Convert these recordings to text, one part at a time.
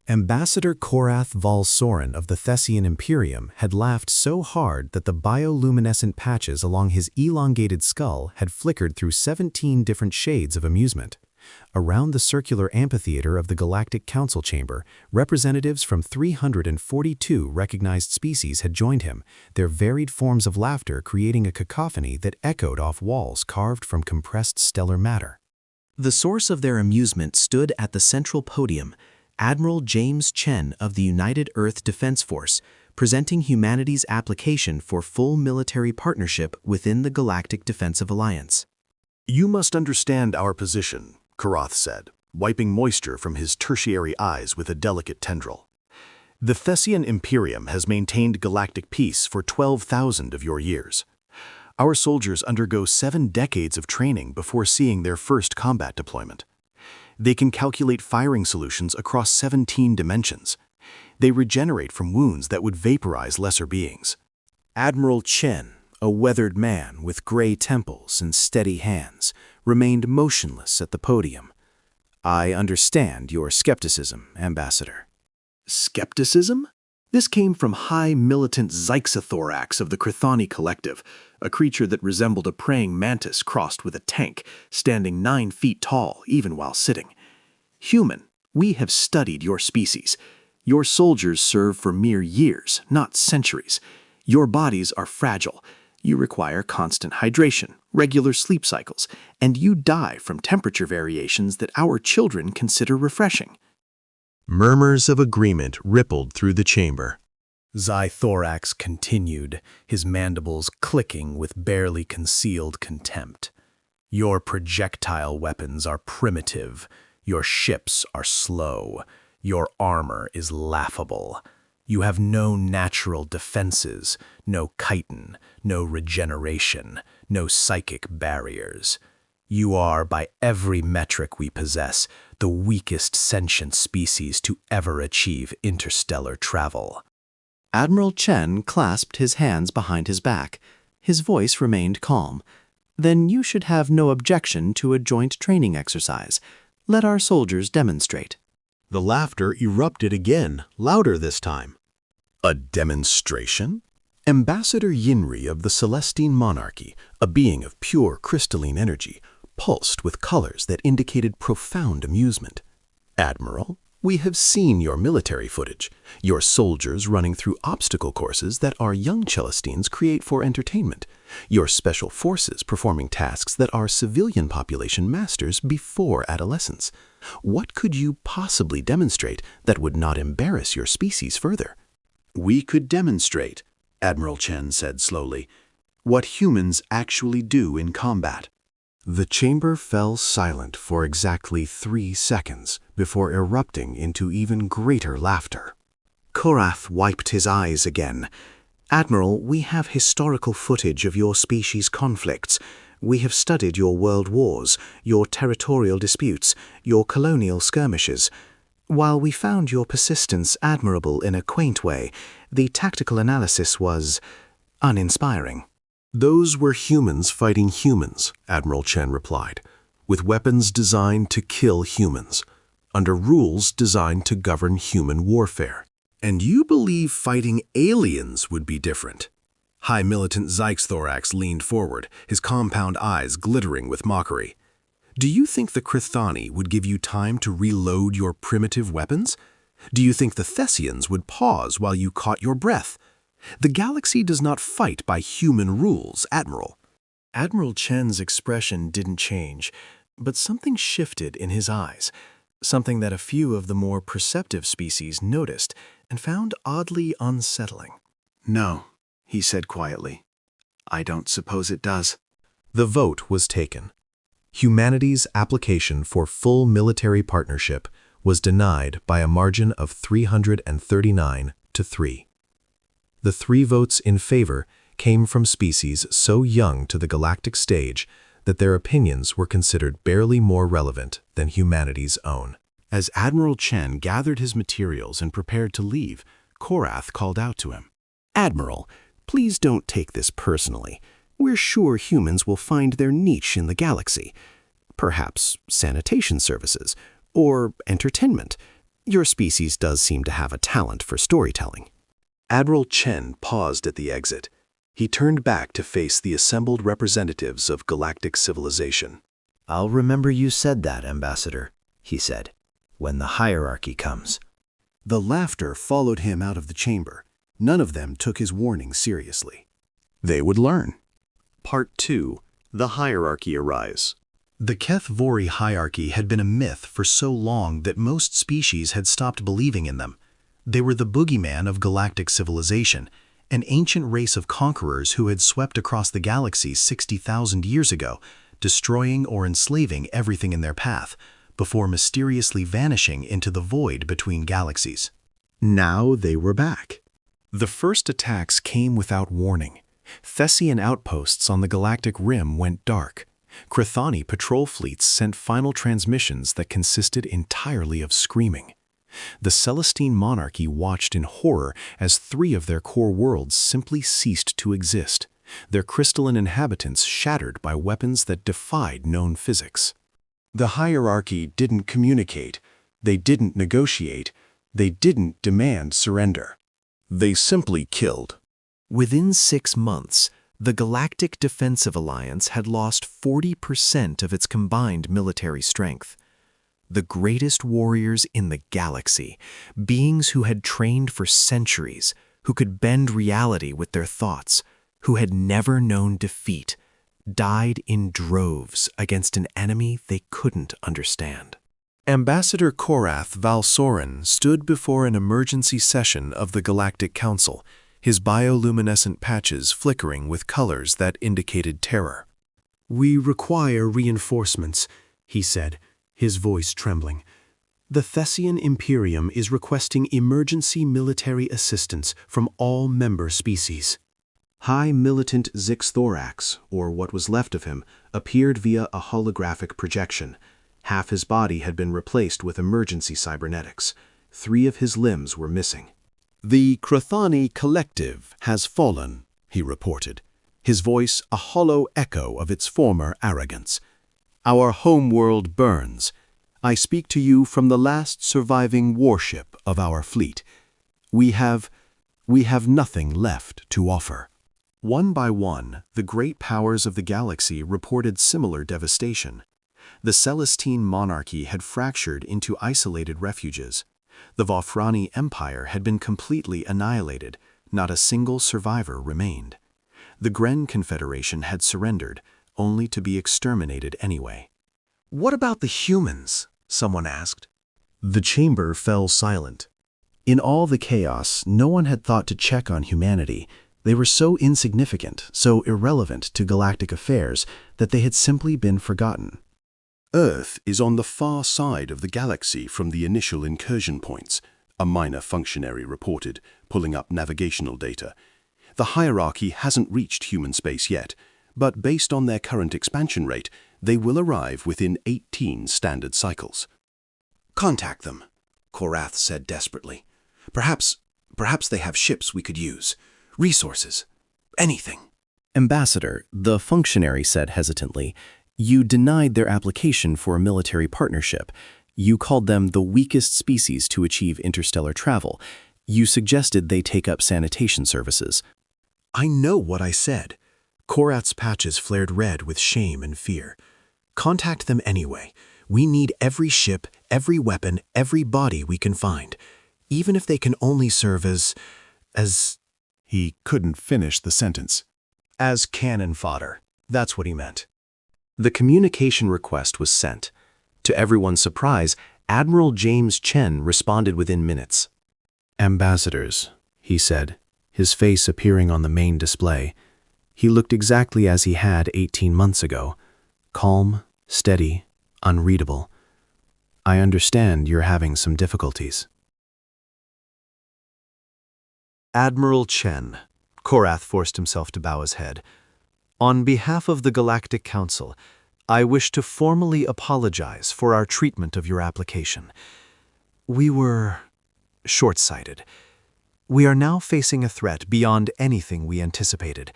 Ambassador Korath Valsoren of the Thessian Imperium had laughed so hard that the bioluminescent patches along his elongated skull had flickered through 17 different shades of amusement. Around the circular amphitheater of the Galactic Council chamber, representatives from 342 recognized species had joined him, their varied forms of laughter creating a cacophony that echoed off walls carved from compressed stellar matter. The source of their amusement stood at the central podium, Admiral James Chen of the United Earth Defense Force, presenting humanity's application for full military partnership within the Galactic Defensive Alliance. "You must understand our position," Korvathi said, wiping moisture from his tertiary eyes with a delicate tendril. "The Thessian Imperium has maintained galactic peace for 12,000 of your years. Our soldiers undergo 7 decades of training before seeing their first combat deployment. They can calculate firing solutions across 17 dimensions. They regenerate from wounds that would vaporize lesser beings." Admiral Chen, a weathered man with gray temples and steady hands, remained motionless at the podium. "I understand your skepticism, Ambassador." Skepticism? This came from high militant Zyxothorax of the Korvathi collective, a creature that resembled a praying mantis crossed with a tank, standing 9 feet tall even while sitting. "Human, we have studied your species. Your soldiers serve for mere years, not centuries. Your bodies are fragile. You require constant hydration, regular sleep cycles, and you die from temperature variations that our children consider refreshing." Murmurs of agreement rippled through the chamber. Zythorax continued, his mandibles clicking with barely concealed contempt. "Your projectile weapons are primitive. Your ships are slow. Your armor is laughable. You have no natural defenses, no chitin, no regeneration, no psychic barriers. You are, by every metric we possess, the weakest sentient species to ever achieve interstellar travel." Admiral Chen clasped his hands behind his back. His voice remained calm. "Then you should have no objection to a joint training exercise. Let our soldiers demonstrate." The laughter erupted again, louder this time. "A demonstration?" Ambassador Yinri of the Celestine Monarchy, a being of pure crystalline energy, pulsed with colors that indicated profound amusement. "Admiral, we have seen your military footage, your soldiers running through obstacle courses that our young Celestines create for entertainment, your special forces performing tasks that our civilian population masters before adolescence. What could you possibly demonstrate that would not embarrass your species further?" "We could demonstrate," Admiral Chen said slowly, "what humans actually do in combat." The chamber fell silent for exactly 3 seconds before erupting into even greater laughter. Korvathi wiped his eyes again. "Admiral, we have historical footage of your species' conflicts. We have studied your world wars, your territorial disputes, your colonial skirmishes. While we found your persistence admirable in a quaint way, the tactical analysis was uninspiring." "Those were humans fighting humans," Admiral Chen replied, "with weapons designed to kill humans, under rules designed to govern human warfare. And you believe fighting aliens would be different?" High militant Zyxothorax leaned forward, his compound eyes glittering with mockery. "Do you think the Korvathi would give you time to reload your primitive weapons? Do you think the Thessians would pause while you caught your breath? The galaxy does not fight by human rules, Admiral." Admiral Chen's expression didn't change, but something shifted in his eyes, something that a few of the more perceptive species noticed and found oddly unsettling. "No," he said quietly. "I don't suppose it does." The vote was taken. Humanity's application for full military partnership was denied by a margin of 339 to 3. The 3 votes in favor came from species so young to the galactic stage that their opinions were considered barely more relevant than humanity's own. As Admiral Chen gathered his materials and prepared to leave, Korvathi called out to him, "Admiral, please don't take this personally. We're sure humans will find their niche in the galaxy. Perhaps sanitation services or entertainment. Your species does seem to have a talent for storytelling. Admiral Chen paused at the exit. He turned back to face the assembled representatives of galactic civilization. "I'll remember you said that, Ambassador," he said, "when the hierarchy comes." The laughter followed him out of the chamber. None of them took his warning seriously. They would learn. Part 2. The Hierarchy Arise. The Keth-Vori hierarchy had been a myth for so long that most species had stopped believing in them. They were the boogeyman of galactic civilization, an ancient race of conquerors who had swept across the galaxy 60,000 years ago, destroying or enslaving everything in their path, before mysteriously vanishing into the void between galaxies. Now they were back. The first attacks came without warning. Thessian outposts on the galactic rim went dark. Korvathi patrol fleets sent final transmissions that consisted entirely of screaming. The Celestine monarchy watched in horror as 3 of their core worlds simply ceased to exist, their crystalline inhabitants shattered by weapons that defied known physics. The hierarchy didn't communicate. They didn't negotiate. They didn't demand surrender. They simply killed. Within 6 months, the Galactic Defensive Alliance had lost 40% of its combined military strength. The greatest warriors in the galaxy, beings who had trained for centuries, who could bend reality with their thoughts, who had never known defeat, died in droves against an enemy they couldn't understand. Ambassador Korath Valsoren stood before an emergency session of the Galactic Council, his bioluminescent patches flickering with colors that indicated terror. "We require reinforcements," he said, his voice trembling. "The Thessian Imperium is requesting emergency military assistance from all member species." High militant Zixthorax, or what was left of him, appeared via a holographic projection. Half his body had been replaced with emergency cybernetics. 3 of his limbs were missing. The Korvathi collective has fallen, he reported, his voice a hollow echo of its former arrogance. Our homeworld burns. I speak to you from the last surviving warship of our fleet. We have nothing left to offer. One by one, the great powers of the galaxy reported similar devastation. The Celestine monarchy had fractured into isolated refuges. The Vofrani Empire had been completely annihilated. Not a single survivor remained. The Gren Confederation had surrendered, only to be exterminated anyway. "What about the humans?" someone asked. The chamber fell silent. In all the chaos, no one had thought to check on humanity. They were so insignificant, so irrelevant to galactic affairs, that they had simply been forgotten. Earth is on the far side of the galaxy from the initial incursion points, a minor functionary reported, pulling up navigational data. The hierarchy hasn't reached human space yet, but based on their current expansion rate, they will arrive within 18 standard cycles. "Contact them," Korath said desperately. Perhaps they have ships we could use. Resources. Anything." Ambassador, the functionary said hesitantly, you denied their application for a military partnership. You called them the weakest species to achieve interstellar travel. You suggested they take up sanitation services. "I know what I said." Korath's patches flared red with shame and fear. "Contact them anyway. We need every ship, every weapon, every body we can find. Even if they can only serve as... He couldn't finish the sentence. as cannon fodder. That's what he meant. The communication request was sent. To everyone's surprise, Admiral James Chen responded within minutes. "Ambassadors," he said, his face appearing on the main display. He looked exactly as he had 18 months ago, calm, steady, unreadable. "I understand you're having some difficulties." Admiral Chen, Korath forced himself to bow his head. "On behalf of the Galactic Council, I wish to formally apologize for our treatment of your application. We were short-sighted. We are now facing a threat beyond anything we anticipated,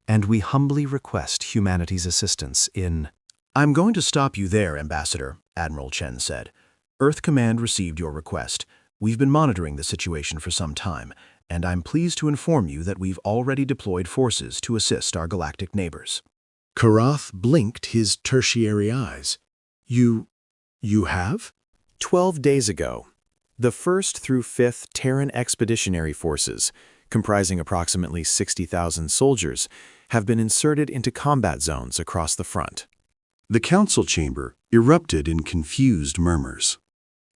and we humbly request humanity's assistance in—" "I'm going to stop you there, Ambassador," Admiral Chen said. "Earth Command received your request. We've been monitoring the situation for some time, and I'm pleased to inform you that we've already deployed forces to assist our galactic neighbors. Korvathi blinked his tertiary eyes. You have? 12 days ago, the 1st through 5th Terran Expeditionary Forces, comprising approximately 60,000 soldiers, have been inserted into combat zones across the front. The council chamber erupted in confused murmurs.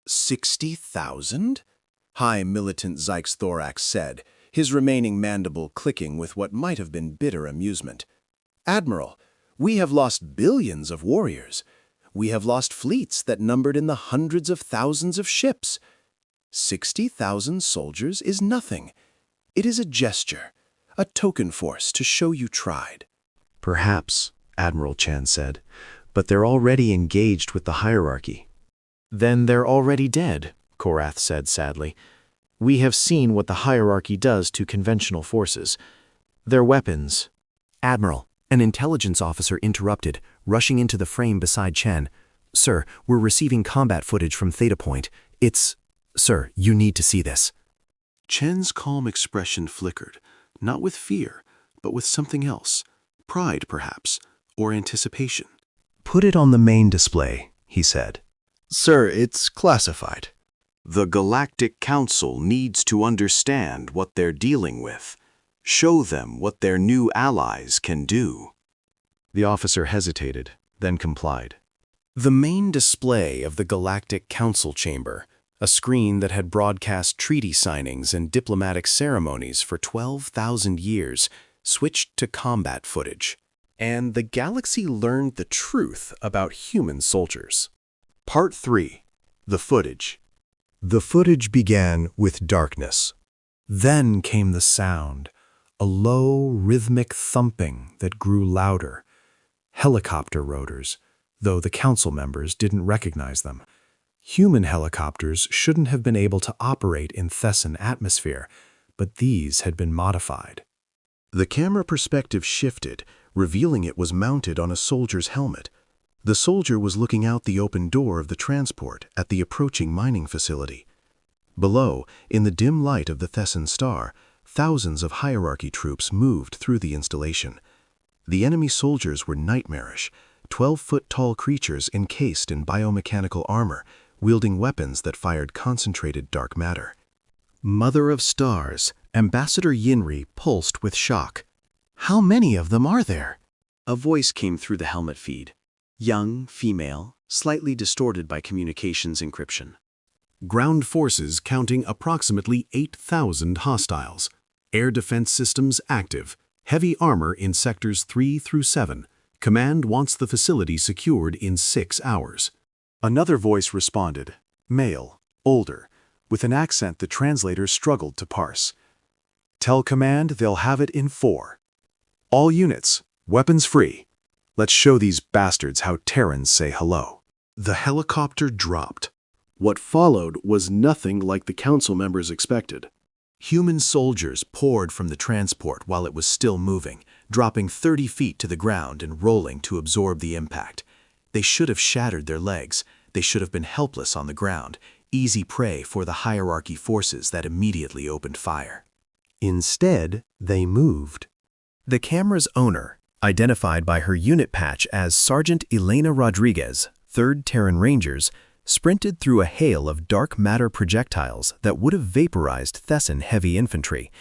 60,000? High Militant Zyke's thorax said, his remaining mandible clicking with what might have been bitter amusement. Admiral, we have lost billions of warriors. We have lost fleets that numbered in the hundreds of thousands of ships. 60,000 soldiers is nothing. It is a gesture, a token force to show you tried. Perhaps, Admiral Chen said, but they're already engaged with the hierarchy. Then they're already dead, Korvathi said sadly. We have seen what the hierarchy does to conventional forces. Their weapons. Admiral, an intelligence officer interrupted, rushing into the frame beside Chen. Sir, we're receiving combat footage from Theta Point. Sir, you need to see this. Chen's calm expression flickered, not with fear, but with something else. Pride, perhaps, or anticipation. Put it on the main display, he said. Sir, it's classified. The Galactic Council needs to understand what they're dealing with. Show them what their new allies can do. The officer hesitated, then complied. The main display of the Galactic Council chamber, a screen that had broadcast treaty signings and diplomatic ceremonies for 12,000 years, switched to combat footage. And the galaxy learned the truth about human soldiers. Part 3. The footage. The footage began with darkness. Then came the sound, a low, rhythmic thumping that grew louder. Helicopter rotors, though the council members didn't recognize them. Human helicopters shouldn't have been able to operate in Thessan atmosphere, but these had been modified. The camera perspective shifted, revealing it was mounted on a soldier's helmet. The soldier was looking out the open door of the transport at the approaching mining facility. Below, in the dim light of the Thessan star, thousands of hierarchy troops moved through the installation. The enemy soldiers were nightmarish, 12-foot-tall creatures encased in biomechanical armor, wielding weapons that fired concentrated dark matter. Mother of Stars, Ambassador Yinri pulsed with shock. How many of them are there? A voice came through the helmet feed. Young, female, slightly distorted by communications encryption. Ground forces counting approximately 8,000 hostiles. Air defense systems active. Heavy armor in sectors 3 through 7. Command wants the facility secured in 6 hours. Another voice responded, male, older, with an accent the translator struggled to parse. Tell command they'll have it in 4. All units, weapons free. Let's show these bastards how Terrans say hello. The helicopter dropped. What followed was nothing like the council members expected. Human soldiers poured from the transport while it was still moving, dropping 30 feet to the ground and rolling to absorb the impact. They should have shattered their legs. They should have been helpless on the ground, easy prey for the hierarchy forces that immediately opened fire. Instead, they moved. The camera's owner, identified by her unit patch as Sergeant Elena Rodriguez, 3rd Terran Rangers, sprinted through a hail of dark matter projectiles that would have vaporized Thessan heavy infantry.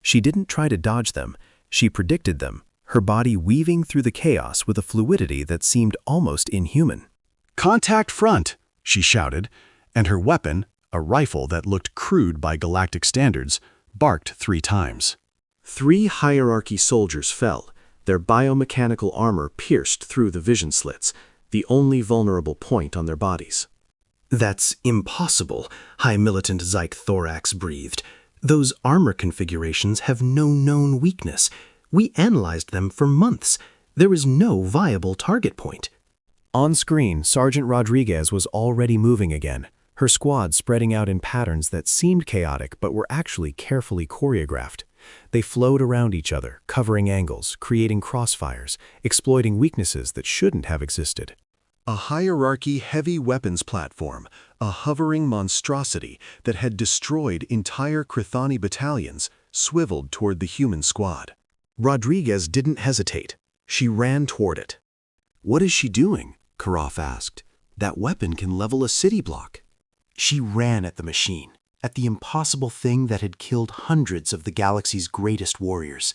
She didn't try to dodge them. She predicted them, her body weaving through the chaos with a fluidity that seemed almost inhuman. Contact front, she shouted, and her weapon, a rifle that looked crude by galactic standards, barked 3 times. 3 hierarchy soldiers fell, their biomechanical armor pierced through the vision slits, the only vulnerable point on their bodies. That's impossible, High Militant Zyke Thorax breathed. Those armor configurations have no known weakness. We analyzed them for months. There is no viable target point. On screen, Sergeant Rodriguez was already moving again, her squad spreading out in patterns that seemed chaotic but were actually carefully choreographed. They flowed around each other, covering angles, creating crossfires, exploiting weaknesses that shouldn't have existed. A hierarchy heavy weapons platform, a hovering monstrosity that had destroyed entire Korvathi battalions, swiveled toward the human squad. Rodriguez didn't hesitate. She ran toward it. "What is she doing?" Korvathi asked. "That weapon can level a city block." She ran at the machine, at the impossible thing that had killed hundreds of the galaxy's greatest warriors,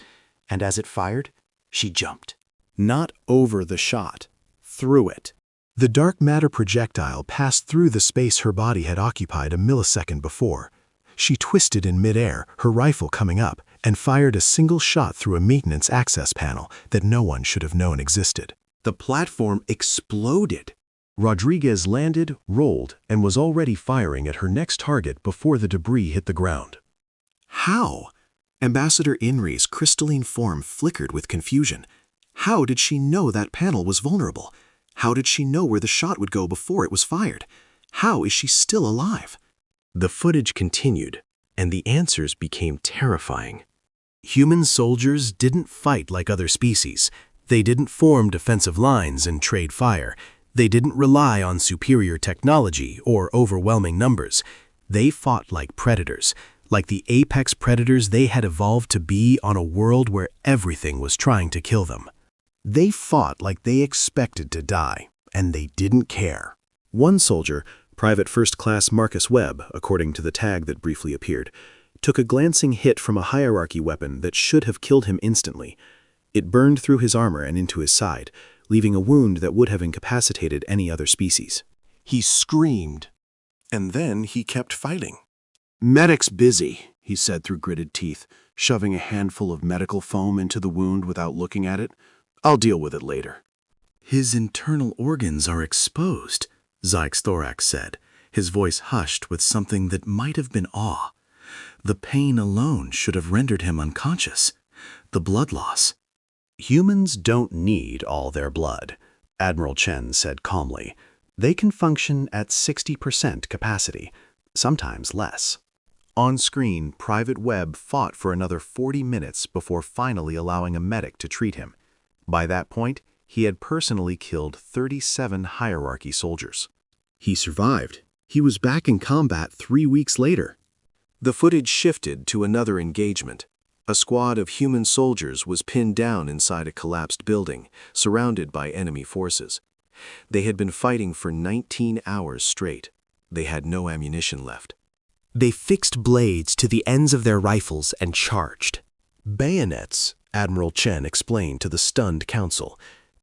and as it fired, she jumped. Not over the shot, through it. The dark matter projectile passed through the space her body had occupied a millisecond before. She twisted in midair, her rifle coming up, and fired a single shot through a maintenance access panel that no one should have known existed. The platform exploded. Rodriguez landed, rolled, and was already firing at her next target before the debris hit the ground. How? Ambassador Inri's crystalline form flickered with confusion. How did she know that panel was vulnerable? How did she know where the shot would go before it was fired? How is she still alive? The footage continued, and the answers became terrifying. Human soldiers didn't fight like other species. They didn't form defensive lines and trade fire. They didn't rely on superior technology or overwhelming numbers. They fought like predators, like the apex predators they had evolved to be on a world where everything was trying to kill them. They fought like they expected to die, and they didn't care. One soldier, Private First Class Marcus Webb, according to the tag that briefly appeared, took a glancing hit from a hierarchy weapon that should have killed him instantly. It burned through his armor and into his side, leaving a wound that would have incapacitated any other species. He screamed, and then he kept fighting. "Medic's busy," he said through gritted teeth, shoving a handful of medical foam into the wound without looking at it. "I'll deal with it later." His internal organs are exposed, Zyke's thorax said, his voice hushed with something that might have been awe. The pain alone should have rendered him unconscious. The blood loss. "Humans don't need all their blood," Admiral Chen said calmly. "They can function at 60% capacity, sometimes less." On screen, Private Webb fought for another 40 minutes before finally allowing a medic to treat him. By that point, he had personally killed 37 hierarchy soldiers. He survived. He was back in combat 3 weeks later. The footage shifted to another engagement. A squad of human soldiers was pinned down inside a collapsed building, surrounded by enemy forces. They had been fighting for 19 hours straight. They had no ammunition left. They fixed blades to the ends of their rifles and charged. Bayonets, Admiral Chen explained to the stunned council.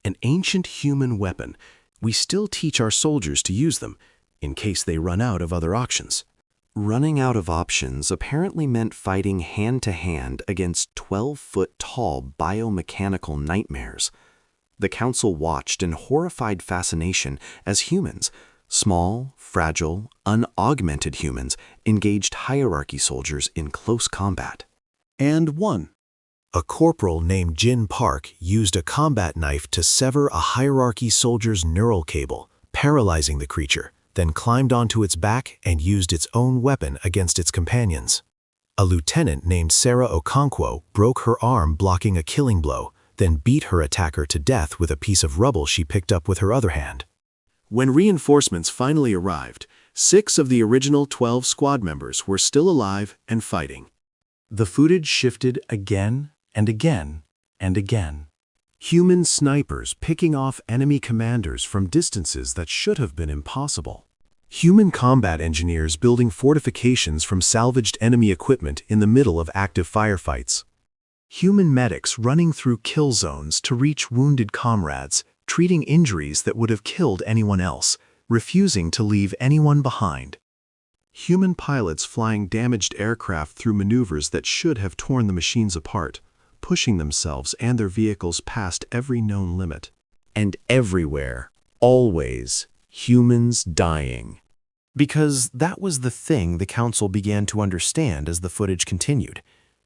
An ancient human weapon. We still teach our soldiers to use them, in case they run out of other options. Running out of options apparently meant fighting hand-to-hand against 12-foot-tall biomechanical nightmares. The council watched in horrified fascination as humans, small, fragile, unaugmented humans, engaged hierarchy soldiers in close combat. And won. A corporal named Jin Park used a combat knife to sever a hierarchy soldier's neural cable, paralyzing the creature, then climbed onto its back and used its own weapon against its companions. A lieutenant named Sarah Okonkwo broke her arm blocking a killing blow, then beat her attacker to death with a piece of rubble she picked up with her other hand. When reinforcements finally arrived, 6 of the original 12 squad members were still alive and fighting. The footage shifted again and again and again. Human snipers picking off enemy commanders from distances that should have been impossible. Human combat engineers building fortifications from salvaged enemy equipment in the middle of active firefights. Human medics running through kill zones to reach wounded comrades, treating injuries that would have killed anyone else, refusing to leave anyone behind. Human pilots flying damaged aircraft through maneuvers that should have torn the machines apart, pushing themselves and their vehicles past every known limit. And everywhere, always, humans dying. Because that was the thing the council began to understand as the footage continued.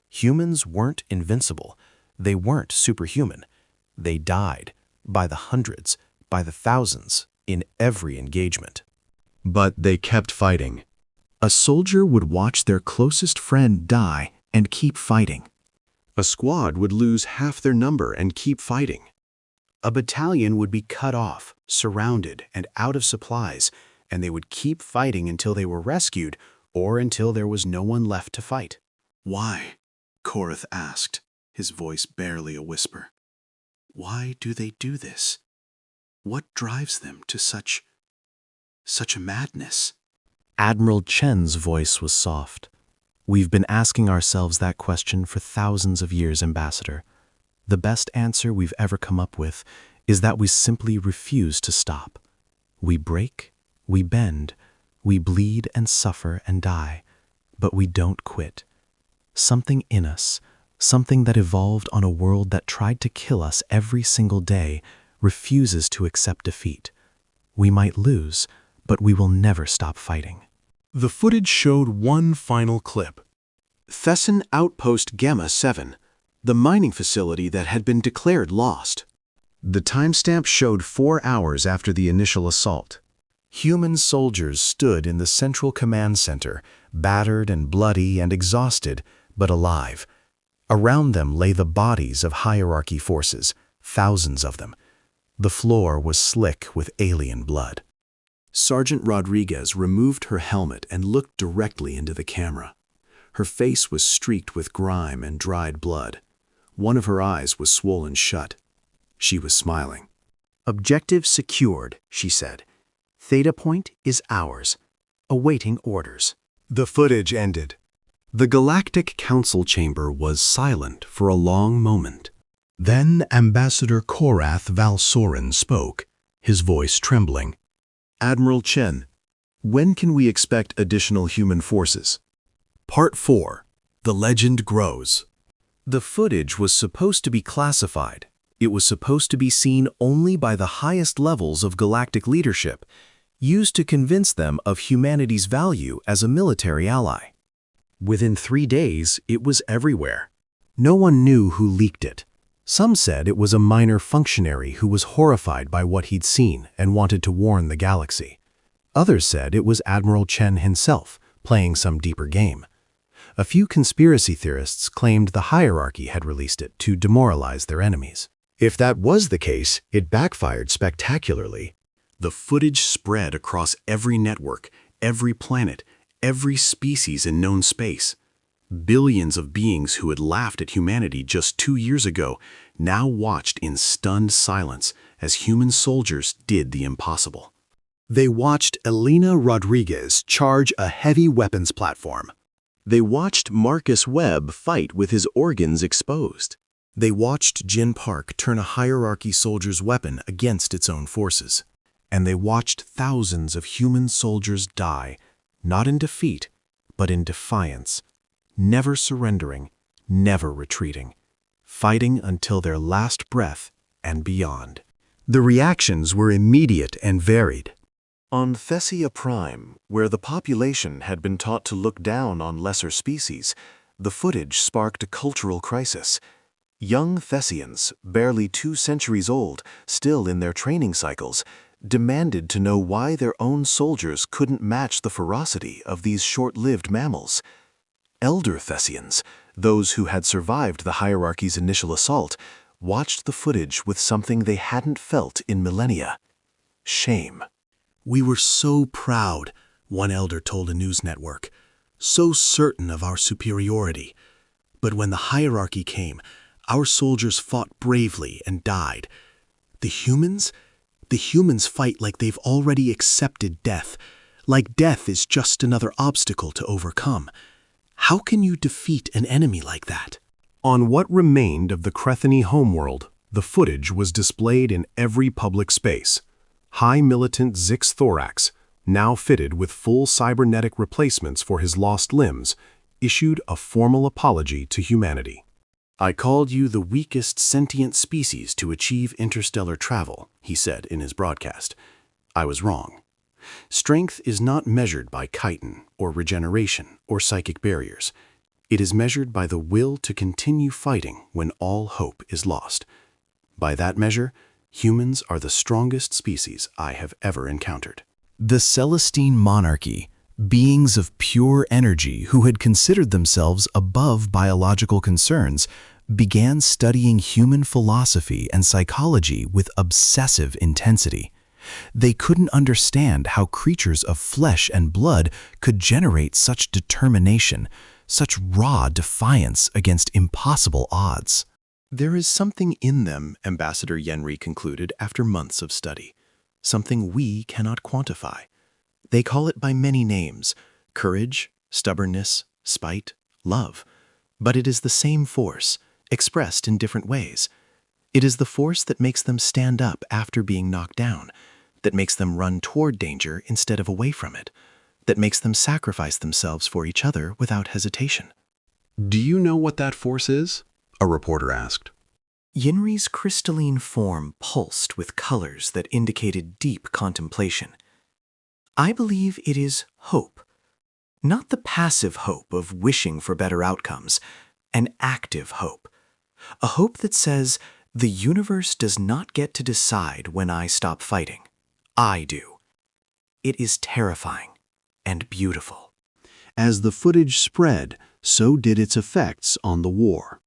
Humans weren't invincible. They weren't superhuman. They died, by the hundreds, by the thousands, in every engagement. But they kept fighting. A soldier would watch their closest friend die and keep fighting. A squad would lose half their number and keep fighting. A battalion would be cut off, surrounded, and out of supplies, and they would keep fighting until they were rescued or until there was no one left to fight. Why? Korvathi asked, his voice barely a whisper. Why do they do this? What drives them to such a madness? Admiral Chen's voice was soft. We've been asking ourselves that question for thousands of years, Ambassador. The best answer we've ever come up with is that we simply refuse to stop. We break, we bend, we bleed and suffer and die, but we don't quit. Something in us, something that evolved on a world that tried to kill us every single day, refuses to accept defeat. We might lose, but we will never stop fighting. The footage showed one final clip. Thessan Outpost Gamma 7, the mining facility that had been declared lost. The timestamp showed 4 hours after the initial assault. Human soldiers stood in the central command center, battered and bloody and exhausted, but alive. Around them lay the bodies of hierarchy forces, thousands of them. The floor was slick with alien blood. Sergeant Rodriguez removed her helmet and looked directly into the camera. Her face was streaked with grime and dried blood. One of her eyes was swollen shut. She was smiling. Objective secured, she said. Theta Point is ours. Awaiting orders. The footage ended. The Galactic Council chamber was silent for a long moment. Then Ambassador Korath Valsorin spoke, his voice trembling. Admiral Chen, when can we expect additional human forces? Part 4. The Legend Grows. The footage was supposed to be classified. It was supposed to be seen only by the highest levels of galactic leadership, used to convince them of humanity's value as a military ally. Within 3 days, it was everywhere. No one knew who leaked it. Some said it was a minor functionary who was horrified by what he'd seen and wanted to warn the galaxy. Others said it was Admiral Chen himself, playing some deeper game. A few conspiracy theorists claimed the hierarchy had released it to demoralize their enemies. If that was the case, it backfired spectacularly. The footage spread across every network, every planet, every species in known space. Billions of beings who had laughed at humanity just 2 years ago now watched in stunned silence as human soldiers did the impossible. They watched Elena Rodriguez charge a heavy weapons platform. They watched Marcus Webb fight with his organs exposed. They watched Jin Park turn a hierarchy soldier's weapon against its own forces. And they watched thousands of human soldiers die, not in defeat, but in defiance, never surrendering, never retreating, fighting until their last breath and beyond. The reactions were immediate and varied. On Thessia Prime, where the population had been taught to look down on lesser species, the footage sparked a cultural crisis. Young Thessians, barely 2 centuries old, still in their training cycles, demanded to know why their own soldiers couldn't match the ferocity of these short-lived mammals. Elder Thessians, those who had survived the hierarchy's initial assault, watched the footage with something they hadn't felt in millennia: shame. We were so proud, one elder told a news network, so certain of our superiority. But when the hierarchy came, our soldiers fought bravely and died. The humans fight like they've already accepted death, like death is just another obstacle to overcome. How can you defeat an enemy like that? On what remained of the Krethany homeworld, the footage was displayed in every public space. High militant Zix Thorax, now fitted with full cybernetic replacements for his lost limbs, issued a formal apology to humanity. I called you the weakest sentient species to achieve interstellar travel, he said in his broadcast. I was wrong. Strength is not measured by chitin or regeneration or psychic barriers. It is measured by the will to continue fighting when all hope is lost. By that measure, humans are the strongest species I have ever encountered. The Celestine monarchy, beings of pure energy who had considered themselves above biological concerns, began studying human philosophy and psychology with obsessive intensity. They couldn't understand how creatures of flesh and blood could generate such determination, such raw defiance against impossible odds. There is something in them, Ambassador Yenri concluded after months of study, something we cannot quantify. They call it by many names: courage, stubbornness, spite, love. But it is the same force, expressed in different ways. It is the force that makes them stand up after being knocked down, that makes them run toward danger instead of away from it, that makes them sacrifice themselves for each other without hesitation. "Do you know what that force is?" a reporter asked. Yenri's crystalline form pulsed with colors that indicated deep contemplation. I believe it is hope. Not the passive hope of wishing for better outcomes, an active hope. A hope that says, the universe does not get to decide when I stop fighting. I do. It is terrifying and beautiful. As the footage spread, so did its effects on the war.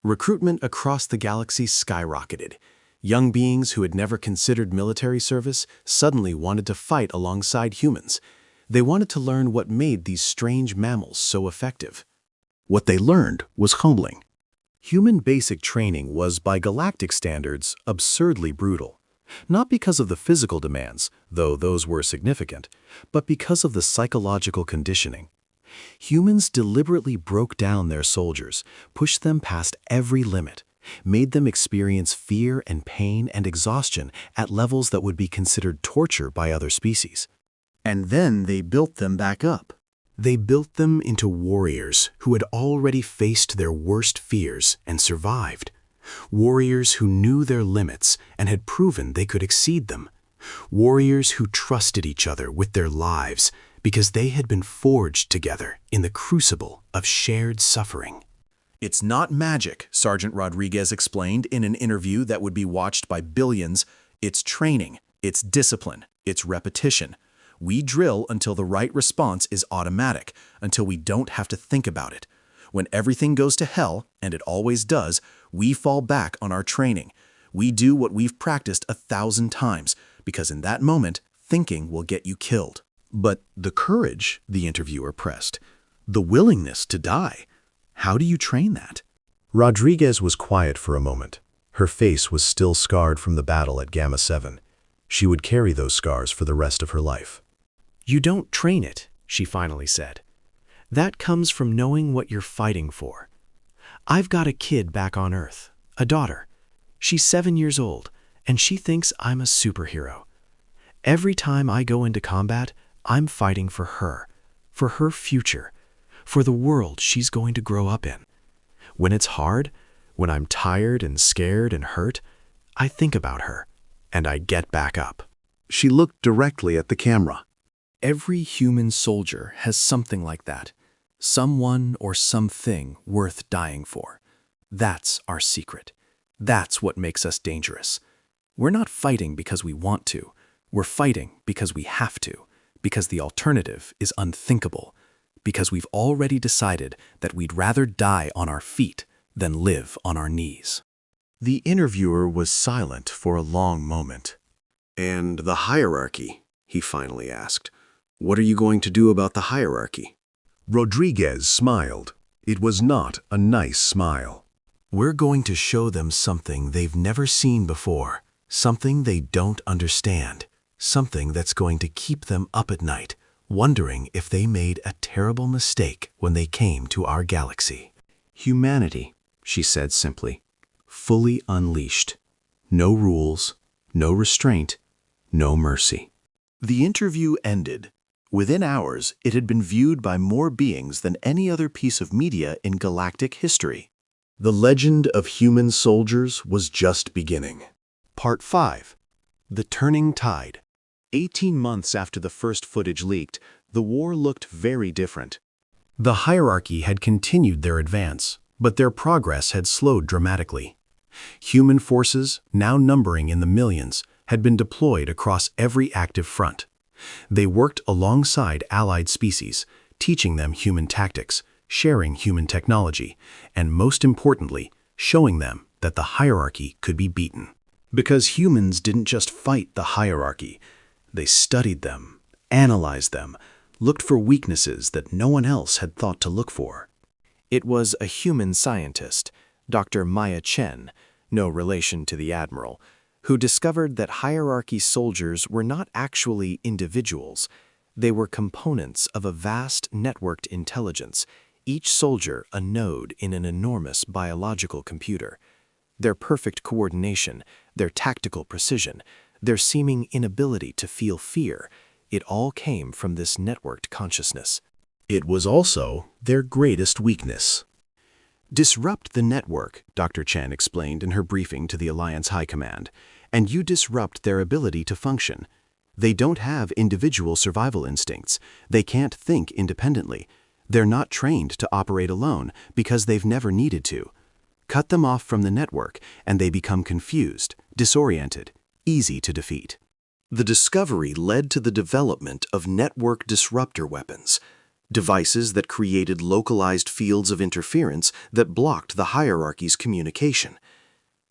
Recruitment across the galaxy skyrocketed. Young beings who had never considered military service suddenly wanted to fight alongside humans. They wanted to learn what made these strange mammals so effective. What they learned was humbling. Human basic training was, by galactic standards, absurdly brutal. Not because of the physical demands, though those were significant, but because of the psychological conditioning. Humans deliberately broke down their soldiers, pushed them past every limit, made them experience fear and pain and exhaustion at levels that would be considered torture by other species. And then they built them back up. They built them into warriors who had already faced their worst fears and survived. Warriors who knew their limits and had proven they could exceed them. Warriors who trusted each other with their lives because they had been forged together in the crucible of shared suffering. It's not magic, Sergeant Rodriguez explained in an interview that would be watched by billions. It's training, it's discipline, it's repetition. We drill until the right response is automatic, until we don't have to think about it. When everything goes to hell, and it always does, we fall back on our training. We do what we've practiced 1,000 times, because in that moment, thinking will get you killed. But the courage, the interviewer pressed, the willingness to die, how do you train that? Rodriguez was quiet for a moment. Her face was still scarred from the battle at Gamma 7. She would carry those scars for the rest of her life. You don't train it, she finally said. That comes from knowing what you're fighting for. I've got a kid back on Earth, a daughter. She's 7 years old, and she thinks I'm a superhero. Every time I go into combat, I'm fighting for her future, for the world she's going to grow up in. When it's hard, when I'm tired and scared and hurt, I think about her, and I get back up. She looked directly at the camera. Every human soldier has something like that, someone or something worth dying for. That's our secret. That's what makes us dangerous. We're not fighting because we want to. We're fighting because we have to, because the alternative is unthinkable, because we've already decided that we'd rather die on our feet than live on our knees. The interviewer was silent for a long moment. "And the hierarchy?" he finally asked. "What are you going to do about the hierarchy?" Rodriguez smiled. It was not a nice smile. We're going to show them something they've never seen before, something they don't understand, something that's going to keep them up at night, wondering if they made a terrible mistake when they came to our galaxy. "Humanity," she said simply, "fully unleashed. No rules, no restraint, no mercy." The interview ended. Within hours, it had been viewed by more beings than any other piece of media in galactic history. The legend of human soldiers was just beginning. Part 5. The Turning Tide. 18 months after the first footage leaked, the war looked very different. The hierarchy had continued their advance, but their progress had slowed dramatically. Human forces, now numbering in the millions, had been deployed across every active front. They worked alongside allied species, teaching them human tactics, sharing human technology, and most importantly, showing them that the hierarchy could be beaten. Because humans didn't just fight the hierarchy, they studied them, analyzed them, looked for weaknesses that no one else had thought to look for. It was a human scientist, Dr. Maya Chen, no relation to the admiral, who discovered that hierarchy soldiers were not actually individuals. They were components of a vast networked intelligence, each soldier a node in an enormous biological computer. Their perfect coordination, their tactical precision, their seeming inability to feel fear, it all came from this networked consciousness. It was also their greatest weakness. Disrupt the network, Dr. Chen explained in her briefing to the Alliance High Command, and you disrupt their ability to function. They don't have individual survival instincts. They can't think independently. They're not trained to operate alone because they've never needed to. Cut them off from the network, and they become confused, disoriented, easy to defeat. The discovery led to the development of network disruptor weapons, devices that created localized fields of interference that blocked the hierarchy's communication.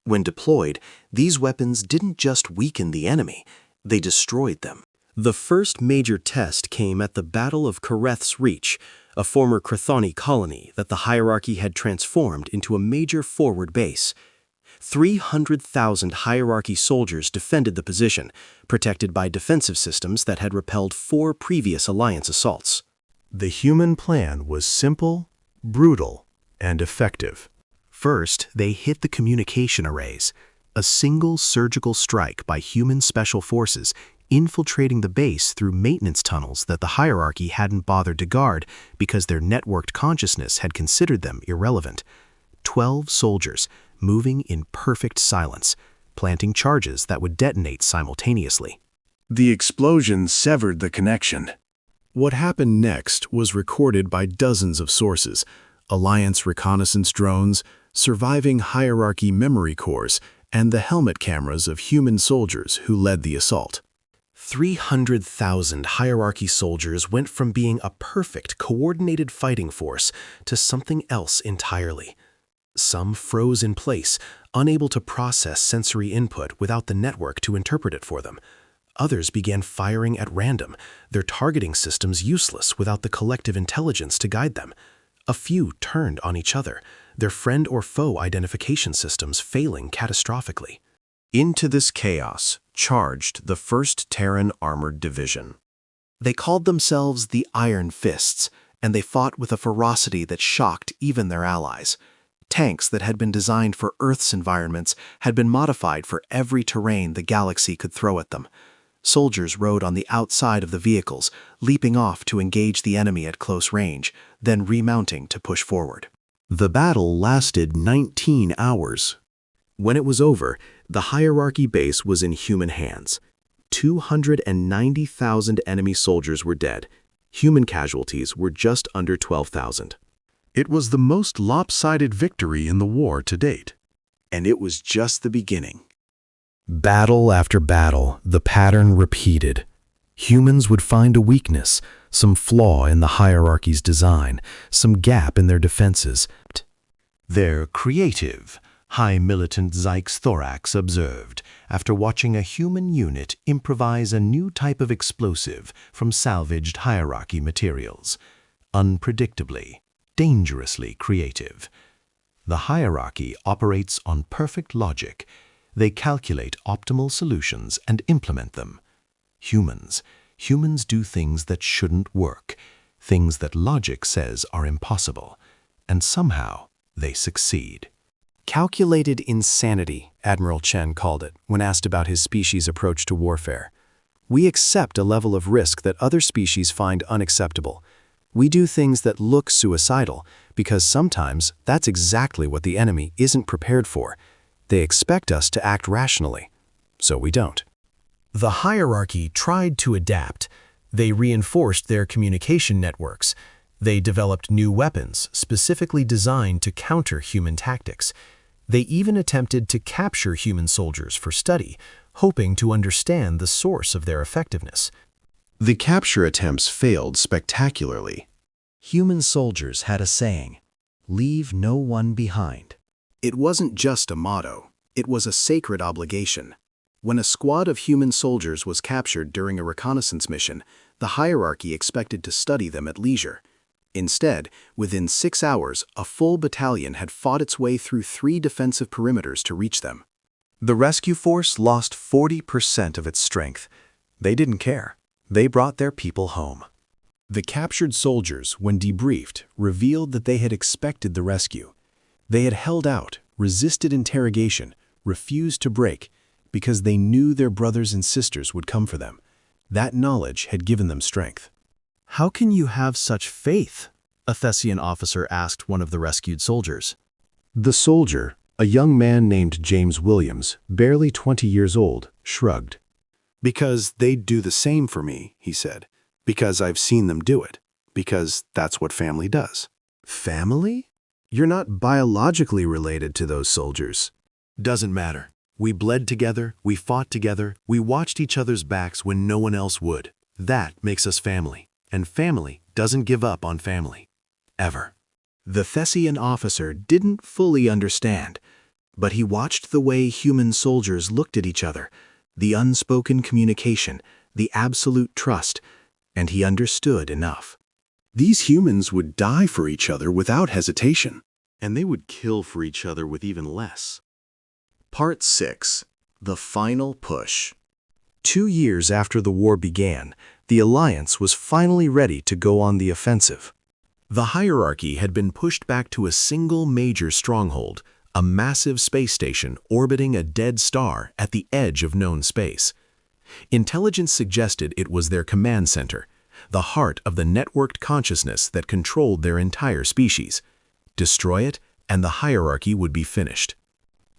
When deployed, these weapons didn't just weaken the enemy, they destroyed them. The first major test came at the Battle of Korvath's Reach, a former Korvathi colony that the hierarchy had transformed into a major forward base. 300,000 hierarchy soldiers defended the position, protected by defensive systems that had repelled 4 previous Alliance assaults. The human plan was simple, brutal, and effective. First, they hit the communication arrays, a single surgical strike by human special forces infiltrating the base through maintenance tunnels that the hierarchy hadn't bothered to guard because their networked consciousness had considered them irrelevant. 12 soldiers, moving in perfect silence, planting charges that would detonate simultaneously. The explosion severed the connection. What happened next was recorded by dozens of sources: Alliance reconnaissance drones, surviving hierarchy memory cores, and the helmet cameras of human soldiers who led the assault. 300,000 hierarchy soldiers went from being a perfect, coordinated fighting force to something else entirely. Some froze in place, unable to process sensory input without the network to interpret it for them. Others began firing at random, their targeting systems useless without the collective intelligence to guide them. A few turned on each other, their friend or foe identification systems failing catastrophically. Into this chaos charged the 1st Terran Armored Division. They called themselves the Iron Fists, and they fought with a ferocity that shocked even their allies. Tanks that had been designed for Earth's environments had been modified for every terrain the galaxy could throw at them. Soldiers rode on the outside of the vehicles, leaping off to engage the enemy at close range, then remounting to push forward. The battle lasted 19 hours. When it was over, the hierarchy base was in human hands. 290,000 enemy soldiers were dead. Human casualties were just under 12,000. It was the most lopsided victory in the war to date. And it was just the beginning. Battle after battle, the pattern repeated. Humans would find a weakness, some flaw in the hierarchy's design, some gap in their defenses. Their creative, high militant Zyx thorax observed after watching a human unit improvise a new type of explosive from salvaged hierarchy materials. Unpredictably, dangerously creative. The hierarchy operates on perfect logic. They calculate optimal solutions and implement them. Humans do things that shouldn't work, things that logic says are impossible, and somehow they succeed. Calculated insanity, Admiral Chen called it when asked about his species' approach to warfare. We accept a level of risk that other species find unacceptable. We do things that look suicidal because sometimes that's exactly what the enemy isn't prepared for. They expect us to act rationally, so we don't. The hierarchy tried to adapt. They reinforced their communication networks. They developed new weapons specifically designed to counter human tactics. They even attempted to capture human soldiers for study, hoping to understand the source of their effectiveness. The capture attempts failed spectacularly. Human soldiers had a saying, "Leave no one behind." It wasn't just a motto, it was a sacred obligation. When a squad of human soldiers was captured during a reconnaissance mission, the hierarchy expected to study them at leisure. Instead, within 6 hours, a full battalion had fought its way through 3 defensive perimeters to reach them. The rescue force lost 40% of its strength. They didn't care. They brought their people home. The captured soldiers, when debriefed, revealed that they had expected the rescue. They had held out, resisted interrogation, refused to break, because they knew their brothers and sisters would come for them. That knowledge had given them strength. "How can you have such faith?" a Thessian officer asked one of the rescued soldiers. The soldier, a young man named James Williams, barely 20 years old, shrugged. "Because they'd do the same for me," he said. "Because I've seen them do it. Because that's what family does." Family? You're not biologically related to those soldiers. "Doesn't matter. We bled together, we fought together, we watched each other's backs when no one else would. That makes us family. And family doesn't give up on family. Ever." The Thessian officer didn't fully understand, but he watched the way human soldiers looked at each other, the unspoken communication, the absolute trust, and he understood enough. These humans would die for each other without hesitation. And they would kill for each other with even less. Part 6. The Final Push. 2 years after the war began, the Alliance was finally ready to go on the offensive. The hierarchy had been pushed back to a single major stronghold, a massive space station orbiting a dead star at the edge of known space. Intelligence suggested it was their command center, the heart of the networked consciousness that controlled their entire species. Destroy it, and the hierarchy would be finished.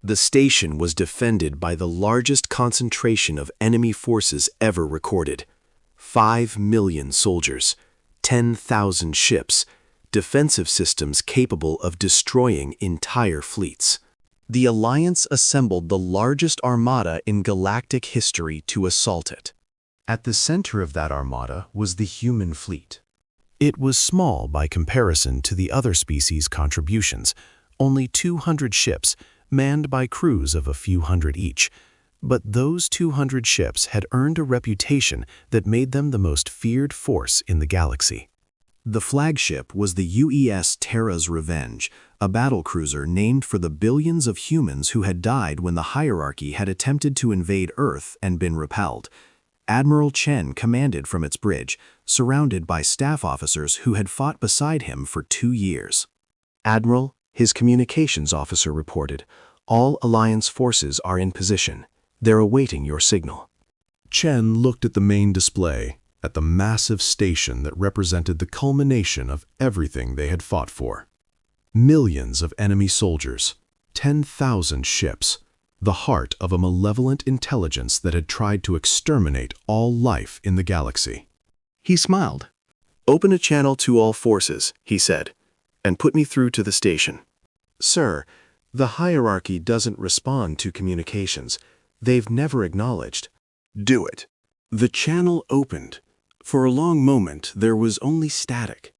The station was defended by the largest concentration of enemy forces ever recorded. 5 million soldiers, 10,000 ships, defensive systems capable of destroying entire fleets. The Alliance assembled the largest armada in galactic history to assault it. At the center of that armada was the human fleet. It was small by comparison to the other species' contributions, only 200 ships, manned by crews of a few hundred each. But those 200 ships had earned a reputation that made them the most feared force in the galaxy. The flagship was the UES Terra's Revenge, a battlecruiser named for the billions of humans who had died when the hierarchy had attempted to invade Earth and been repelled. Admiral Chen commanded from its bridge, surrounded by staff officers who had fought beside him for 2 years. "Admiral," his communications officer reported, "all Alliance forces are in position. They're awaiting your signal." Chen looked at the main display, at the massive station that represented the culmination of everything they had fought for. Millions of enemy soldiers, 10,000 ships, the heart of a malevolent intelligence that had tried to exterminate all life in the galaxy. He smiled. "Open a channel to all forces," he said, "and put me through to the station." "Sir, the hierarchy doesn't respond to communications. They've never acknowledged." "Do it." The channel opened. For a long moment, there was only static.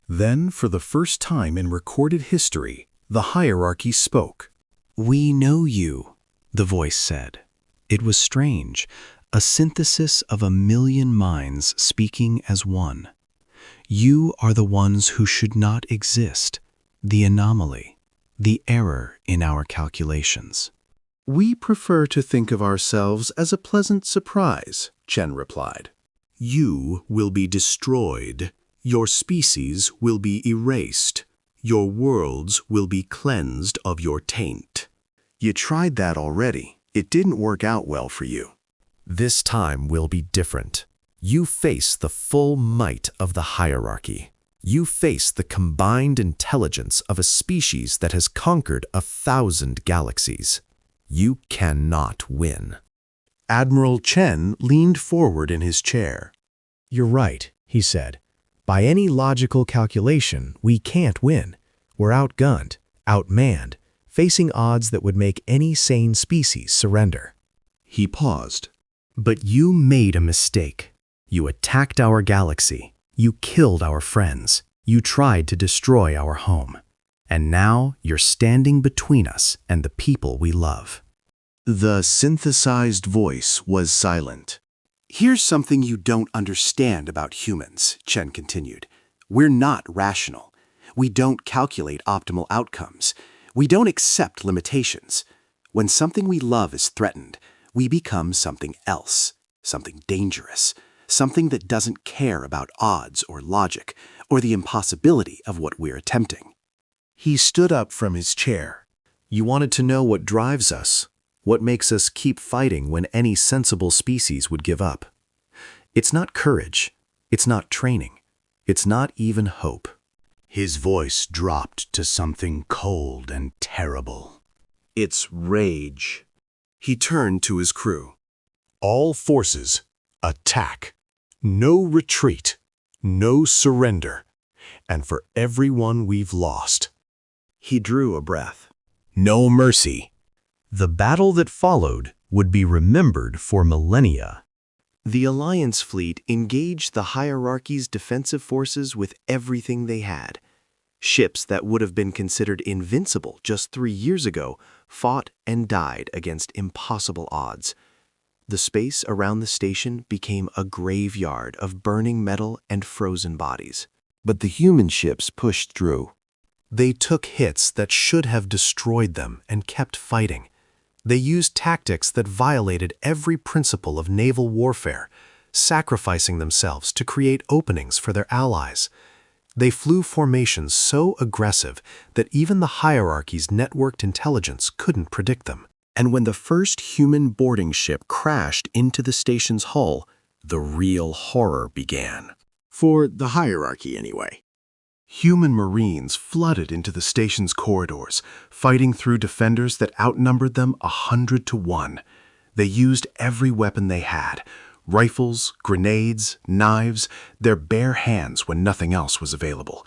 Then, for the first time in recorded history, the hierarchy spoke. "We know you," the voice said. It was strange, a synthesis of a million minds speaking as one. "You are the ones who should not exist, the anomaly, the error in our calculations." "We prefer to think of ourselves as a pleasant surprise," Chen replied. You will be destroyed. Your species will be erased. Your worlds will be cleansed of your taint. "You tried that already. It didn't work out well for you." This time will be different. You face the full might of the hierarchy. You face the combined intelligence of a species that has conquered 1,000 galaxies. You cannot win. Admiral Chen leaned forward in his chair. "You're right," he said. "By any logical calculation, we can't win. We're outgunned, outmanned, facing odds that would make any sane species surrender." He paused. But you made a mistake. You attacked our galaxy. You killed our friends. You tried to destroy our home. And now you're standing between us and the people we love. The synthesized voice was silent. Here's something you don't understand about humans, Chen continued. We're not rational. We don't calculate optimal outcomes. We don't accept limitations. When something we love is threatened, we become something else, something dangerous, something that doesn't care about odds or logic, or the impossibility of what we're attempting. He stood up from his chair. You wanted to know what drives us, what makes us keep fighting when any sensible species would give up. It's not courage, it's not training, it's not even hope. His voice dropped to something cold and terrible. It's rage. He turned to his crew. All forces, attack. No retreat, no surrender. And for everyone we've lost. He drew a breath. No mercy. The battle that followed would be remembered for millennia. The Alliance fleet engaged the hierarchy's defensive forces with everything they had. Ships that would have been considered invincible just 3 years ago fought and died against impossible odds. The space around the station became a graveyard of burning metal and frozen bodies. But the human ships pushed through. They took hits that should have destroyed them and kept fighting. They used tactics that violated every principle of naval warfare, sacrificing themselves to create openings for their allies. They flew formations so aggressive that even the hierarchy's networked intelligence couldn't predict them. And when the first human boarding ship crashed into the station's hull, the real horror began. For the hierarchy, anyway. Human Marines flooded into the station's corridors, fighting through defenders that outnumbered them 100 to 1. They used every weapon they had, rifles, grenades, knives, their bare hands when nothing else was available.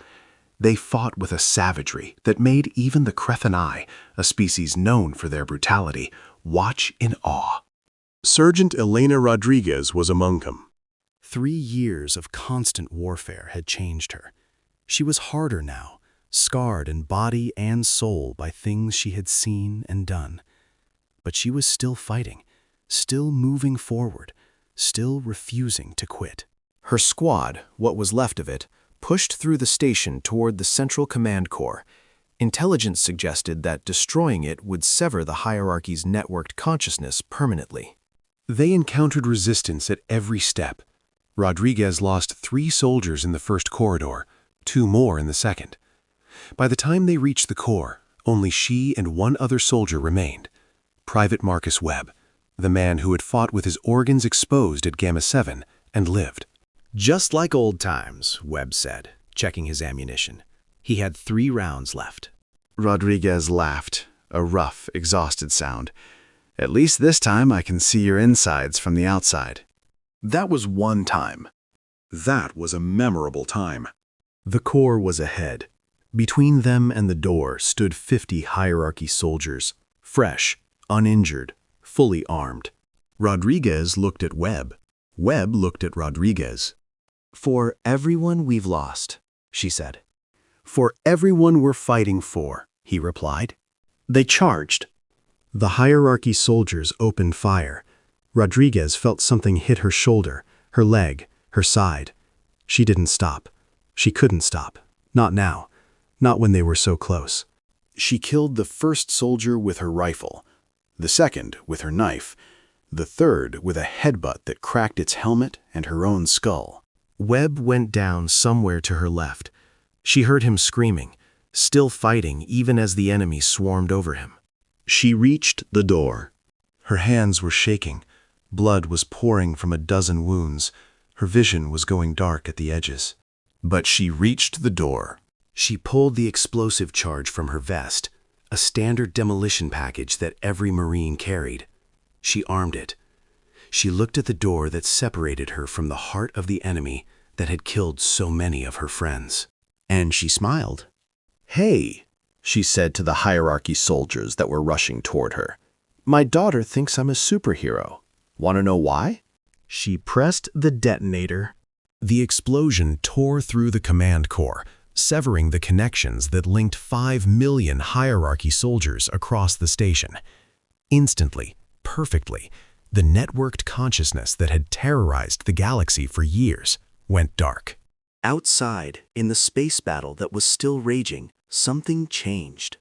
They fought with a savagery that made even the Krethenae, a species known for their brutality, watch in awe. Sergeant Elena Rodriguez was among them. 3 years of constant warfare had changed her. She was harder now, scarred in body and soul by things she had seen and done. But she was still fighting, still moving forward, still refusing to quit. Her squad, what was left of it, pushed through the station toward the Central Command Corps. Intelligence suggested that destroying it would sever the hierarchy's networked consciousness permanently. They encountered resistance at every step. Rodriguez lost 3 soldiers in the first corridor, 2 more in the second. By the time they reached the core, only she and 1 other soldier remained. Private Marcus Webb, the man who had fought with his organs exposed at Gamma 7 and lived. Just like old times, Webb said, checking his ammunition. He had 3 rounds left. Rodriguez laughed, a rough, exhausted sound. At least this time I can see your insides from the outside. That was one time. That was a memorable time. The core was ahead. Between them and the door stood 50 hierarchy soldiers, fresh, uninjured, fully armed. Rodriguez looked at Webb. Webb looked at Rodriguez. For everyone we've lost, she said. For everyone we're fighting for, he replied. They charged. The hierarchy soldiers opened fire. Rodriguez felt something hit her shoulder, her leg, her side. She didn't stop. She couldn't stop. Not now. Not when they were so close. She killed the first soldier with her rifle, the second with her knife, the third with a headbutt that cracked its helmet and her own skull. Webb went down somewhere to her left. She heard him screaming, still fighting even as the enemy swarmed over him. She reached the door. Her hands were shaking. Blood was pouring from a dozen wounds. Her vision was going dark at the edges. But she reached the door. She pulled the explosive charge from her vest, a standard demolition package that every Marine carried. She armed it. She looked at the door that separated her from the heart of the enemy that had killed so many of her friends. And she smiled. "Hey," she said to the hierarchy soldiers that were rushing toward her. "My daughter thinks I'm a superhero. Want to know why?" She pressed the detonator. The explosion tore through the command core, severing the connections that linked 5 million hierarchy soldiers across the station. Instantly, perfectly, the networked consciousness that had terrorized the galaxy for years went dark. Outside, in the space battle that was still raging, something changed.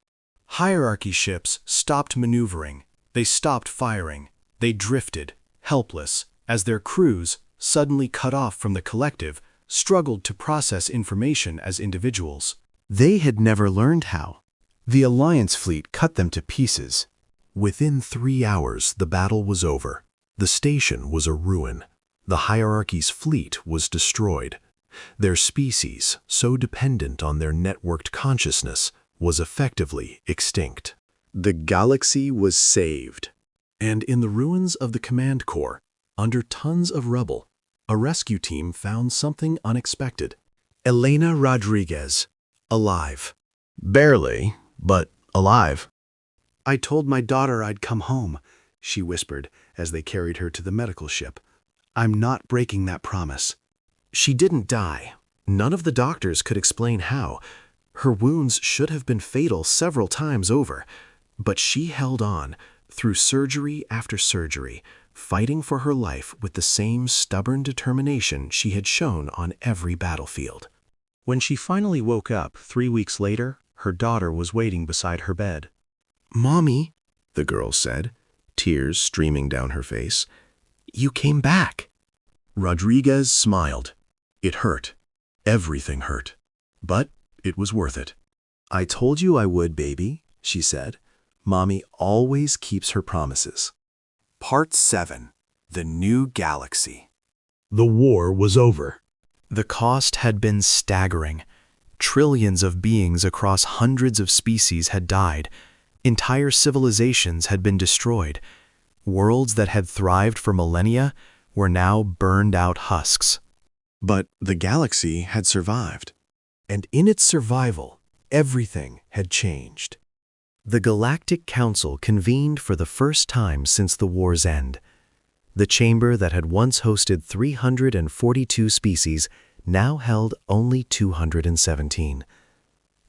Hierarchy ships stopped maneuvering. They stopped firing. They drifted, helpless, as their crews, suddenly cut off from the collective, struggled to process information as individuals. They had never learned how. The Alliance fleet cut them to pieces. Within 3 hours, the battle was over. The station was a ruin. The hierarchy's fleet was destroyed. Their species, so dependent on their networked consciousness, was effectively extinct. The galaxy was saved. And in the ruins of the command core, under tons of rubble, a rescue team found something unexpected. Elena Rodriguez, alive. Barely, but alive. "I told my daughter I'd come home," she whispered as they carried her to the medical ship. "I'm not breaking that promise." She didn't die. None of the doctors could explain how. Her wounds should have been fatal several times over. But she held on, through surgery after surgery, fighting for her life with the same stubborn determination she had shown on every battlefield. When she finally woke up 3 weeks later, her daughter was waiting beside her bed. "Mommy," the girl said, tears streaming down her face, "you came back." Rodriguez smiled. It hurt. Everything hurt. But it was worth it. "I told you I would, baby," she said. "Mommy always keeps her promises." Part 7. The New Galaxy. The war was over. The cost had been staggering. Trillions of beings across hundreds of species had died. Entire civilizations had been destroyed. Worlds that had thrived for millennia were now burned out husks. But the galaxy had survived. And in its survival, everything had changed. The Galactic Council convened for the first time since the war's end. The chamber that had once hosted 342 species now held only 217.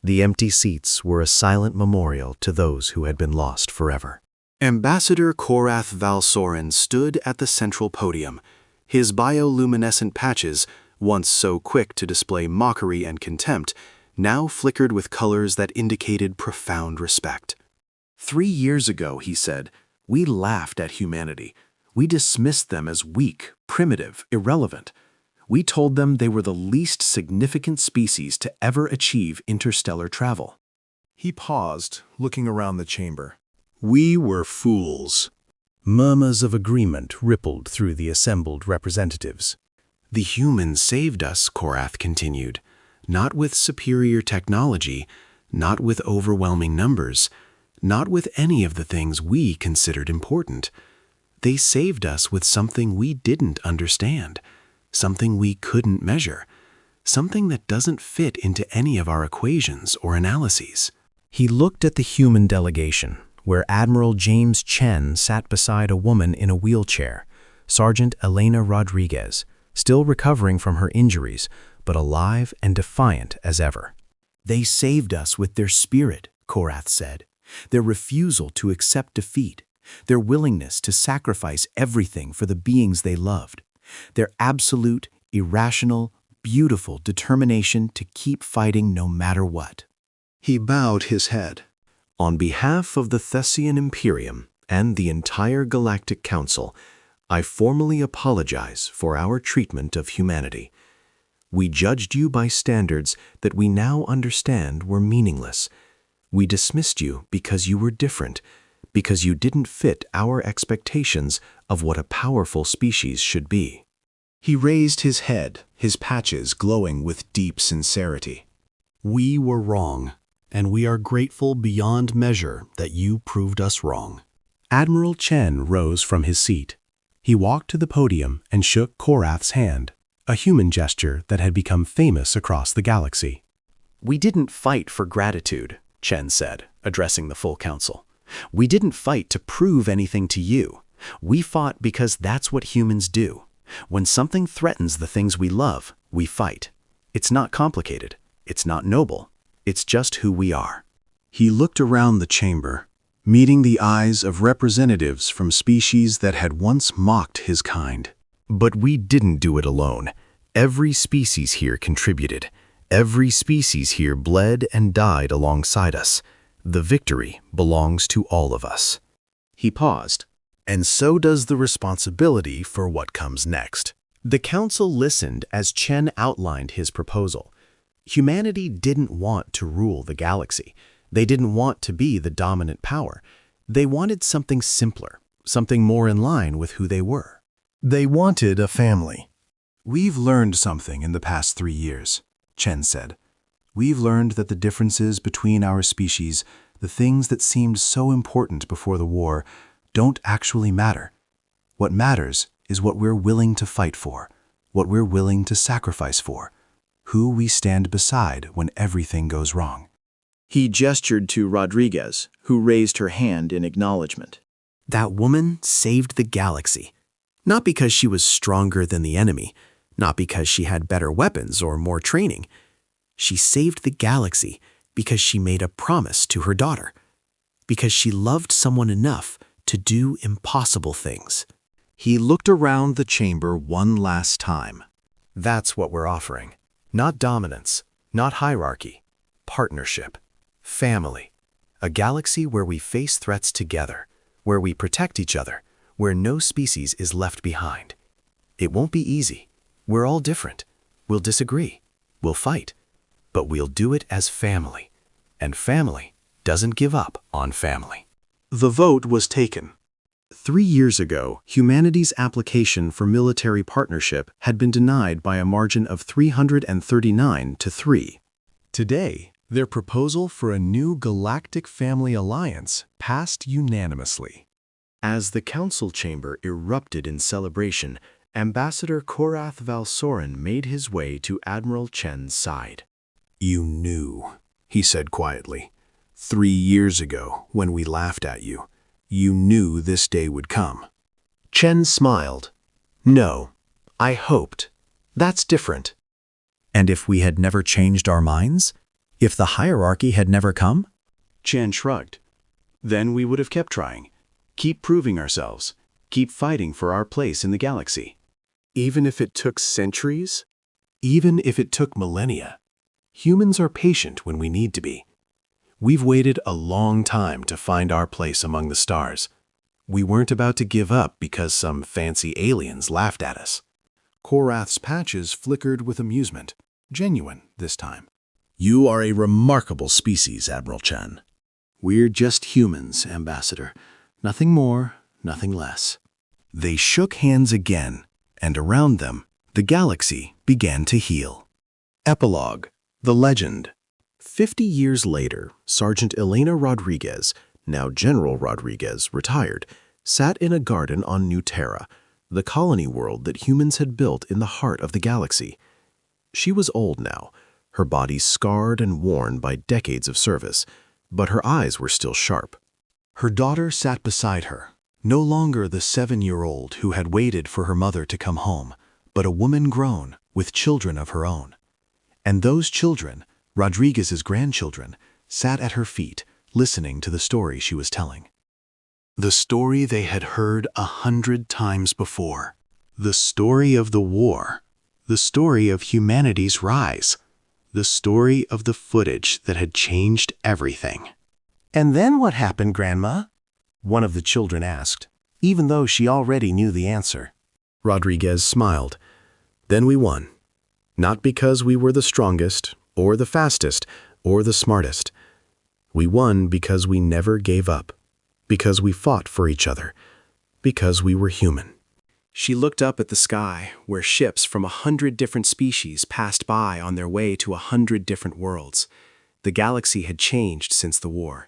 The empty seats were a silent memorial to those who had been lost forever. Ambassador Korvathi Valsorin stood at the central podium. His bioluminescent patches, once so quick to display mockery and contempt, now flickered with colors that indicated profound respect. 3 years ago, he said, we laughed at humanity. We dismissed them as weak, primitive, irrelevant. We told them they were the least significant species to ever achieve interstellar travel. He paused, looking around the chamber. "We were fools." Murmurs of agreement rippled through the assembled representatives. "The humans saved us," Korvathi continued. "Not with superior technology, not with overwhelming numbers, not with any of the things we considered important. They saved us with something we didn't understand, something we couldn't measure, something that doesn't fit into any of our equations or analyses." He looked at the human delegation, where Admiral James Chen sat beside a woman in a wheelchair, Sergeant Elena Rodriguez, still recovering from her injuries, but alive and defiant as ever. "They saved us with their spirit," Korvathi said, "their refusal to accept defeat, their willingness to sacrifice everything for the beings they loved, their absolute, irrational, beautiful determination to keep fighting no matter what." He bowed his head. On behalf of the Thessian Imperium and the entire Galactic Council, I formally apologize for our treatment of humanity. We judged you by standards that we now understand were meaningless. We dismissed you because you were different, because you didn't fit our expectations of what a powerful species should be. He raised his head, his patches glowing with deep sincerity. We were wrong, and we are grateful beyond measure that you proved us wrong. Admiral Chen rose from his seat. He walked to the podium and shook Korvathi's hand, a human gesture that had become famous across the galaxy. "We didn't fight for gratitude," Chen said, addressing the full council. "We didn't fight to prove anything to you. We fought because that's what humans do. When something threatens the things we love, we fight. It's not complicated. It's not noble. It's just who we are. He looked around the chamber, meeting the eyes of representatives from species that had once mocked his kind. But we didn't do it alone. Every species here contributed. Every species here bled and died alongside us. The victory belongs to all of us. He paused. And so does the responsibility for what comes next. The council listened as Chen outlined his proposal. Humanity didn't want to rule the galaxy. They didn't want to be the dominant power. They wanted something simpler, something more in line with who they were. They wanted a family. We've learned something in the past 3 years, Chen said. We've learned that the differences between our species, the things that seemed so important before the war, don't actually matter. What matters is what we're willing to fight for, what we're willing to sacrifice for, who we stand beside when everything goes wrong. He gestured to Rodriguez, who raised her hand in acknowledgement. That woman saved the galaxy. Not because she was stronger than the enemy, not because she had better weapons or more training. She saved the galaxy because she made a promise to her daughter, because she loved someone enough to do impossible things. He looked around the chamber one last time. That's what we're offering. Not dominance, not hierarchy. Partnership. Family. A galaxy where we face threats together, where we protect each other, where no species is left behind. It won't be easy. We're all different. We'll disagree. We'll fight. But we'll do it as family. And family doesn't give up on family. The vote was taken. 3 years ago, humanity's application for military partnership had been denied by a margin of 339 to 3. Today, their proposal for a new Galactic Family Alliance passed unanimously. As the council chamber erupted in celebration, Ambassador Korath Valsorin made his way to Admiral Chen's side. You knew, he said quietly. 3 years ago, when we laughed at you, you knew this day would come. Chen smiled. No, I hoped. That's different. And if we had never changed our minds? If the hierarchy had never come? Chen shrugged. Then we would have kept trying. Keep proving ourselves. Keep fighting for our place in the galaxy. Even if it took centuries? Even if it took millennia. Humans are patient when we need to be. We've waited a long time to find our place among the stars. We weren't about to give up because some fancy aliens laughed at us. Korath's patches flickered with amusement, genuine this time. You are a remarkable species, Admiral Chen. We're just humans, Ambassador. Nothing more, nothing less. They shook hands again, and around them, the galaxy began to heal. Epilogue. The Legend. 50 years later, Sergeant Elena Rodriguez, now General Rodriguez, retired, sat in a garden on New Terra, the colony world that humans had built in the heart of the galaxy. She was old now, her body scarred and worn by decades of service, but her eyes were still sharp. Her daughter sat beside her, no longer the 7-year-old who had waited for her mother to come home, but a woman grown with children of her own. And those children, Rodriguez's grandchildren, sat at her feet, listening to the story she was telling. The story they had heard 100 times before. The story of the war. The story of humanity's rise. The story of the footage that had changed everything. And then what happened, Grandma? One of the children asked, even though she already knew the answer. Rodriguez smiled. Then we won. Not because we were the strongest, or the fastest, or the smartest. We won because we never gave up, because we fought for each other, because we were human. She looked up at the sky, where ships from 100 different species passed by on their way to 100 different worlds. The galaxy had changed since the war.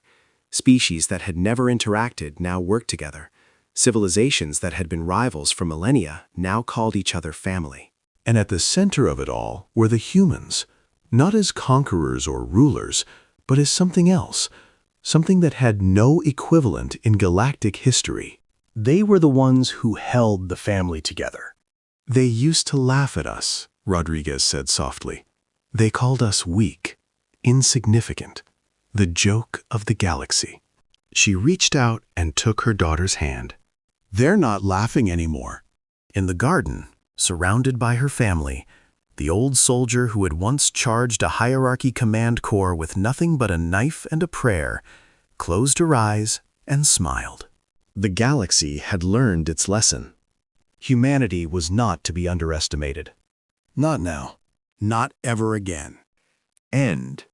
Species that had never interacted now worked together. Civilizations that had been rivals for millennia now called each other family. And at the center of it all were the humans, not as conquerors or rulers, but as something else, something that had no equivalent in galactic history. They were the ones who held the family together. They used to laugh at us, Rodriguez said softly. They called us weak, insignificant, the joke of the galaxy. She reached out and took her daughter's hand. They're not laughing anymore. In the garden, surrounded by her family, the old soldier who had once charged a hierarchy command corps with nothing but a knife and a prayer, closed her eyes and smiled. The galaxy had learned its lesson. Humanity was not to be underestimated. Not now. Not ever again. End.